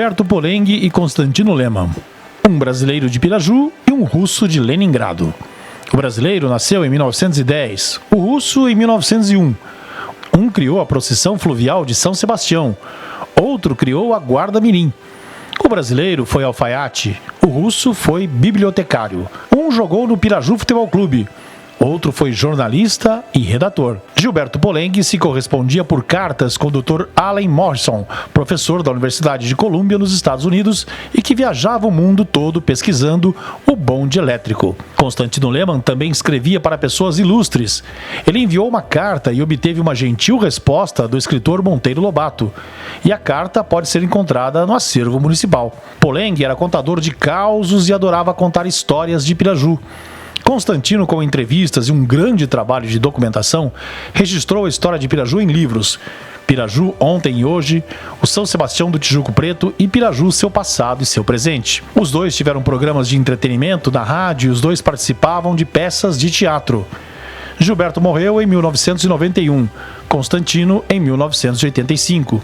Gilberto Polenghi e Constantino Lehmann, um brasileiro de Piraju e um russo de Leningrado. O brasileiro nasceu em 1910, o russo em 1901. Um criou a procissão fluvial de São Sebastião, outro criou a Guarda Mirim. O brasileiro foi alfaiate, o russo foi bibliotecário. Um jogou no Piraju Futebol Clube, outro foi jornalista e redator. Gilberto Polenghi se correspondia por cartas com o Dr. Allen Morrison, professor da Universidade de Colômbia, nos Estados Unidos, e que viajava o mundo todo pesquisando o bonde elétrico. Constantino Lehmann também escrevia para pessoas ilustres. Ele enviou uma carta e obteve uma gentil resposta do escritor Monteiro Lobato. E a carta pode ser encontrada no acervo municipal. Polenghi era contador de causos e adorava contar histórias de Piraju. Constantino, com entrevistas e um grande trabalho de documentação, registrou a história de Piraju em livros. Piraju, Ontem e Hoje, o São Sebastião do Tijuco Preto e Piraju, Seu Passado e Seu Presente. Os dois tiveram programas de entretenimento na rádio e os dois participavam de peças de teatro. Gilberto morreu em 1991, Constantino em 1985.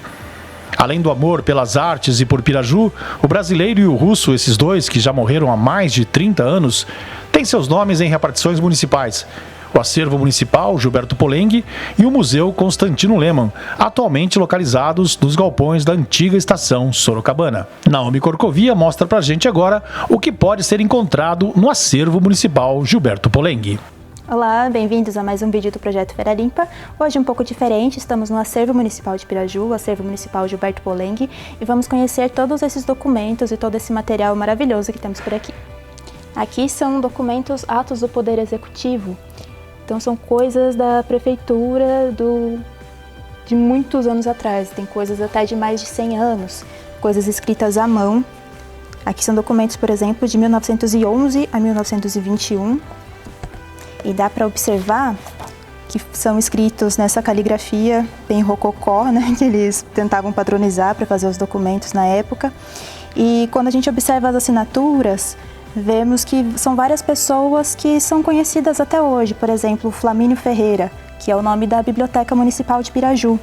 Além do amor pelas artes e por Piraju, o brasileiro e o russo, esses dois que já morreram há mais de 30 anos, têm seus nomes em repartições municipais. O Acervo Municipal Gilberto Polenghi e o Museu Constantino Lehmann, atualmente localizados nos galpões da antiga estação Sorocabana. Naomi Corcovia mostra pra gente agora o que pode ser encontrado no Acervo Municipal Gilberto Polenghi. Olá, bem-vindos a mais um vídeo do Projeto Feira Limpa. Hoje um pouco diferente, estamos no Acervo Municipal de Piraju, o Acervo Municipal Gilberto Polenghi, e vamos conhecer todos esses documentos e todo esse material maravilhoso que temos por aqui. Aqui são documentos, atos do Poder Executivo, então são coisas da Prefeitura de muitos anos atrás, tem coisas até de mais de 100 anos, coisas escritas à mão. Aqui são documentos, por exemplo, de 1911 a 1921, e dá para observar que são escritos nessa caligrafia bem rococó, né, que eles tentavam padronizar para fazer os documentos na época. E quando a gente observa as assinaturas, vemos que são várias pessoas que são conhecidas até hoje. Por exemplo, Flamínio Ferreira, que é o nome da Biblioteca Municipal de Piraju.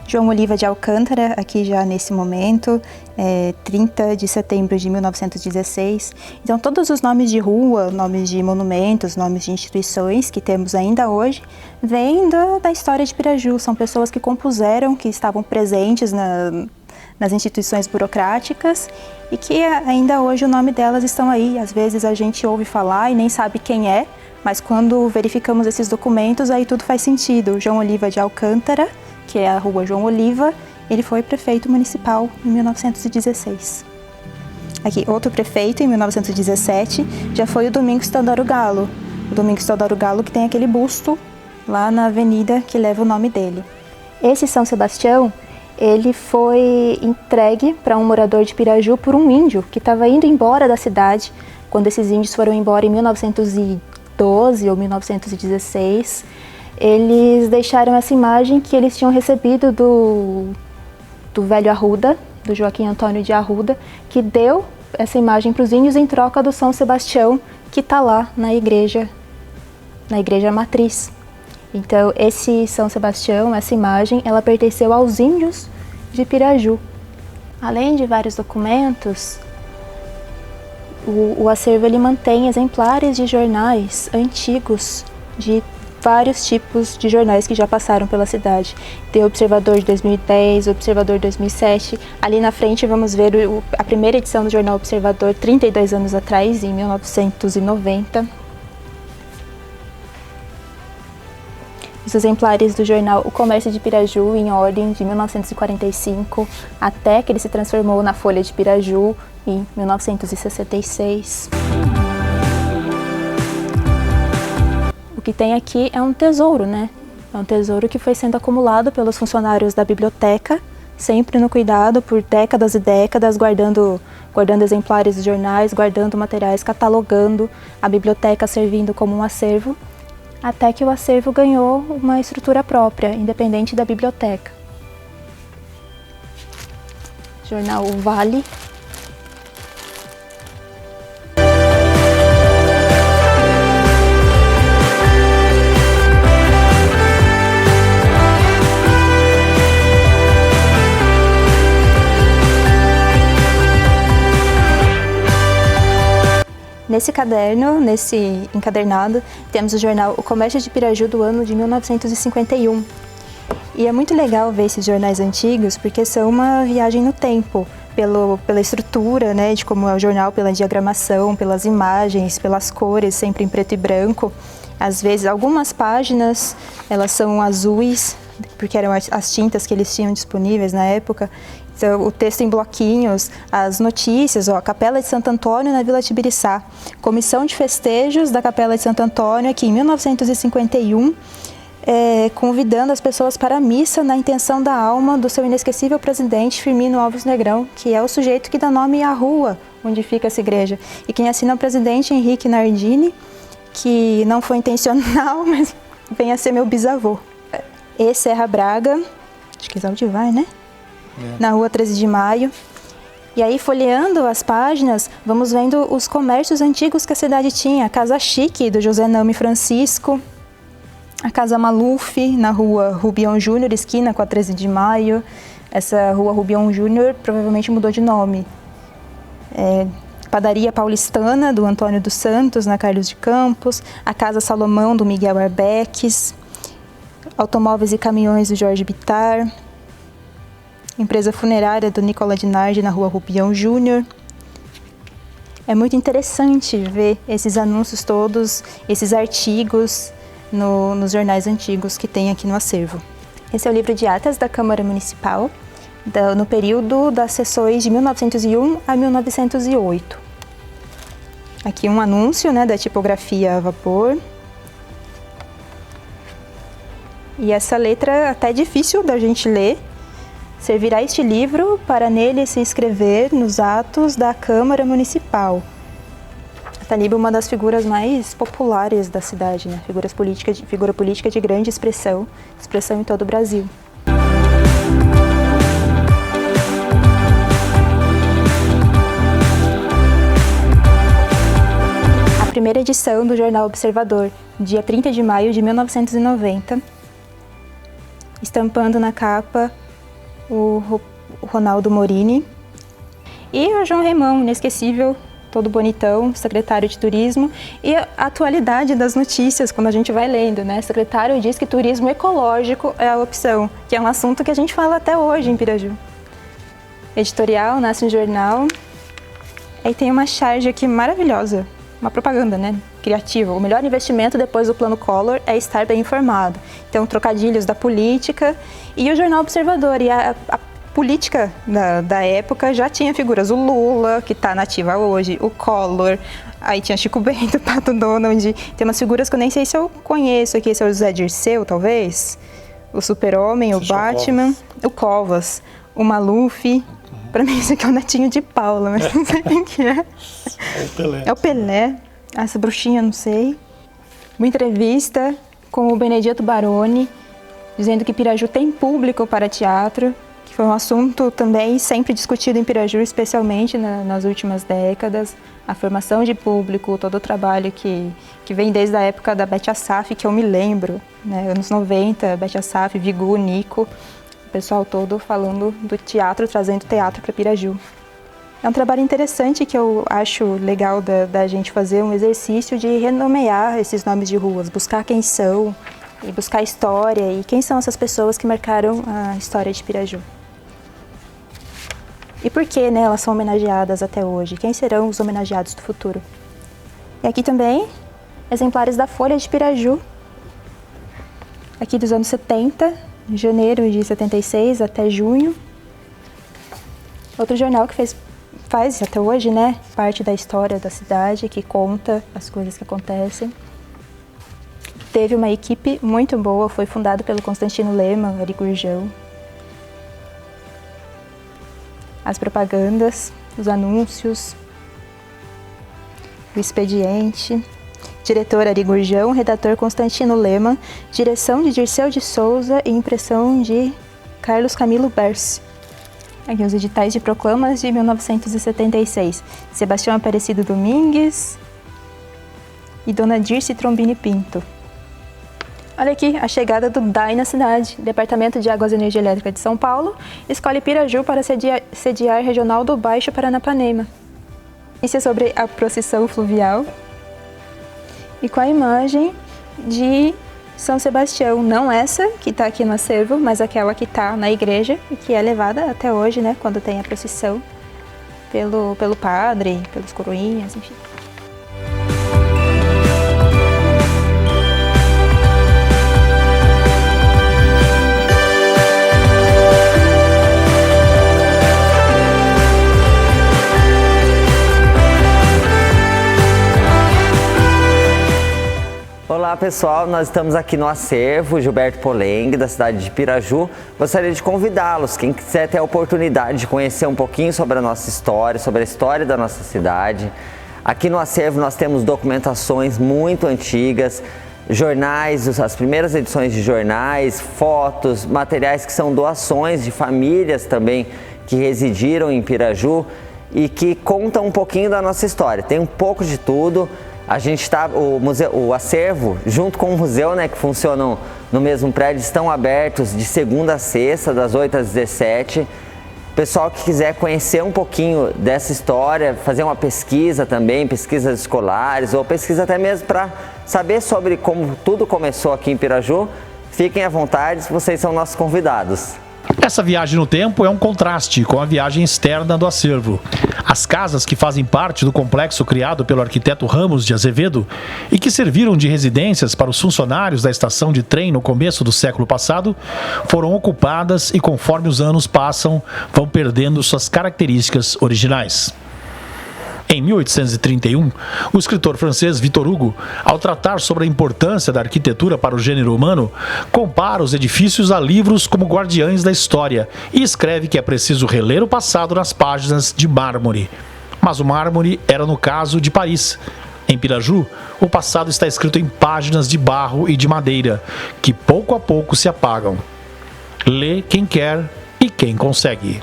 João Oliva de Alcântara, aqui já nesse momento, 30 de setembro de 1916. Então, todos os nomes de rua, nomes de monumentos, nomes de instituições que temos ainda hoje, vêm da história de Piraju. São pessoas que compuseram, que estavam presentes nas instituições burocráticas e que ainda hoje o nome delas estão aí. Às vezes a gente ouve falar e nem sabe quem é, mas quando verificamos esses documentos, aí tudo faz sentido. João Oliva de Alcântara, que é a rua João Oliva, ele foi prefeito municipal em 1916. Aqui, outro prefeito, em 1917, já foi o Domingos Teodoro Galo. O Domingos Teodoro Galo que tem aquele busto lá na avenida que leva o nome dele. Esse São Sebastião, ele foi entregue para um morador de Piraju por um índio que estava indo embora da cidade. Quando esses índios foram embora em 1912 ou 1916, eles deixaram essa imagem que eles tinham recebido do velho Arruda, do Joaquim Antônio de Arruda, que deu essa imagem para os índios em troca do São Sebastião, que está lá na igreja matriz. Então, esse São Sebastião, essa imagem, ela pertenceu aos índios de Piraju. Além de vários documentos, o acervo ele mantém exemplares de jornais antigos, de vários tipos de jornais que já passaram pela cidade. Tem o Observador de 2010, o Observador de 2007. Ali na frente vamos ver a primeira edição do jornal Observador, 32 anos atrás, em 1990. Os exemplares do jornal O Comércio de Piraju, em ordem de 1945, até que ele se transformou na Folha de Piraju, em 1966. O que tem aqui é um tesouro, né? É um tesouro que foi sendo acumulado pelos funcionários da biblioteca, sempre no cuidado por décadas e décadas, guardando exemplares dos jornais, guardando materiais, catalogando, a biblioteca servindo como um acervo, até que o acervo ganhou uma estrutura própria, independente da biblioteca. Jornal O Vale. Nesse caderno, nesse encadernado, temos o jornal O Comércio de Piraju do ano de 1951. E é muito legal ver esses jornais antigos porque são uma viagem no tempo, pela estrutura, né, de como é o jornal, pela diagramação, pelas imagens, pelas cores, sempre em preto e branco. Às vezes, algumas páginas, elas são azuis, porque eram as tintas que eles tinham disponíveis na época. Então, o texto em bloquinhos, as notícias, a Capela de Santo Antônio na Vila Tibiriçá. Comissão de festejos da Capela de Santo Antônio, aqui em 1951, convidando as pessoas para a missa na intenção da alma do seu inesquecível presidente Firmino Alves Negrão, que é o sujeito que dá nome à rua onde fica essa igreja. E quem assina é o presidente Henrique Nardini, que não foi intencional, mas vem a ser meu bisavô. E Serra Braga, acho que é onde vai, né? Na rua 13 de Maio. E aí, folheando as páginas, vamos vendo os comércios antigos que a cidade tinha. A Casa Chique, do José Name Francisco. A Casa Maluf, na rua Rubião Júnior, esquina com a 13 de Maio. Essa rua Rubião Júnior provavelmente mudou de nome. Padaria Paulistana, do Antônio dos Santos, na Carlos de Campos. A Casa Salomão, do Miguel Arbeques. Automóveis e Caminhões, do Jorge Bittar. Empresa funerária do Nicola Dinardi, na rua Rubião Júnior. É muito interessante ver esses anúncios todos, esses artigos nos jornais antigos que tem aqui no acervo. Esse é o livro de atas da Câmara Municipal, no período das sessões de 1901 a 1908. Aqui um anúncio, né, da tipografia a vapor. E essa letra até é difícil da gente ler. Servirá este livro para nele se inscrever nos atos da Câmara Municipal. A Taniba é uma das figuras mais populares da cidade, né? Figura política de grande expressão em todo o Brasil. A primeira edição do Jornal Observador, dia 30 de maio de 1990, estampando na capa o Ronaldo Morini e o João Remão, inesquecível, todo bonitão, secretário de turismo, e a atualidade das notícias, quando a gente vai lendo, né? O secretário diz que turismo ecológico é a opção, que é um assunto que a gente fala até hoje em Piraju. Editorial, nasce um jornal, aí tem uma charge aqui maravilhosa, uma propaganda, né? Criativa. O melhor investimento depois do Plano Collor é estar bem informado. Então, trocadilhos da política e o Jornal Observador. E a política da época já tinha figuras. O Lula, que está nativa hoje, o Collor, aí tinha Chico Bento, Pato Donald. Tem umas figuras que eu nem sei se eu conheço aqui. Esse é o José Dirceu, talvez. O Super-Homem, o Batman, o Covas, o Maluf. Para mim, esse aqui é o netinho de Paula, mas não sei quem que é. É o Pelé. É o Pelé. Essa bruxinha, não sei. Uma entrevista com o Benedetto Baroni, dizendo que Piraju tem público para teatro, que foi um assunto também sempre discutido em Piraju, especialmente nas últimas décadas. A formação de público, todo o trabalho que vem desde a época da Bete Assaf, que eu me lembro, né? Anos 90, Bete Assaf, Vigu, Nico, o pessoal todo falando do teatro, trazendo teatro para Piraju. É um trabalho interessante que eu acho legal da gente fazer um exercício de renomear esses nomes de ruas, buscar quem são e buscar a história e quem são essas pessoas que marcaram a história de Piraju. E por que, né, elas são homenageadas até hoje? Quem serão os homenageados do futuro? E aqui também, exemplares da Folha de Piraju, aqui dos anos 70, de janeiro de 76 até junho. Outro jornal que faz até hoje, né, parte da história da cidade, que conta as coisas que acontecem. Teve uma equipe muito boa, foi fundado pelo Constantino Lema, Ari Gurjão. As propagandas, os anúncios, o expediente. Diretor Ari Gurjão, redator Constantino Lema, direção de Dirceu de Souza e impressão de Carlos Camilo Berce. Aqui os editais de proclamas de 1976. Sebastião Aparecido Domingues e Dona Dirce Trombini Pinto. Olha aqui, a chegada do DAI na cidade. Departamento de Águas e Energia Elétrica de São Paulo escolhe Piraju para sediar Regional do Baixo Paranapanema. Isso é sobre a procissão fluvial. E com a imagem de São Sebastião, não essa que está aqui no acervo, mas aquela que está na igreja e que é levada até hoje, né, quando tem a procissão pelo padre, pelos coroinhas, enfim. Olá pessoal, nós estamos aqui no acervo Gilberto Polenghi, da cidade de Piraju. Gostaria de convidá-los, quem quiser ter a oportunidade de conhecer um pouquinho sobre a nossa história, sobre a história da nossa cidade. Aqui no acervo nós temos documentações muito antigas, jornais, as primeiras edições de jornais, fotos, materiais que são doações de famílias também que residiram em Piraju e que contam um pouquinho da nossa história. Tem um pouco de tudo. A gente está, o acervo, junto com o museu, né, que funcionam no mesmo prédio, estão abertos de segunda a sexta, das 8 às 17. Pessoal que quiser conhecer um pouquinho dessa história, fazer uma pesquisa também, pesquisas escolares, ou pesquisa até mesmo para saber sobre como tudo começou aqui em Piraju, fiquem à vontade, vocês são nossos convidados. Essa viagem no tempo é um contraste com a viagem externa do acervo. As casas que fazem parte do complexo criado pelo arquiteto Ramos de Azevedo e que serviram de residências para os funcionários da estação de trem no começo do século passado foram ocupadas e, conforme os anos passam, vão perdendo suas características originais. Em 1831, o escritor francês Victor Hugo, ao tratar sobre a importância da arquitetura para o gênero humano, compara os edifícios a livros como guardiães da história e escreve que é preciso reler o passado nas páginas de mármore. Mas o mármore era no caso de Paris. Em Piraju, o passado está escrito em páginas de barro e de madeira, que pouco a pouco se apagam. Lê quem quer e quem consegue.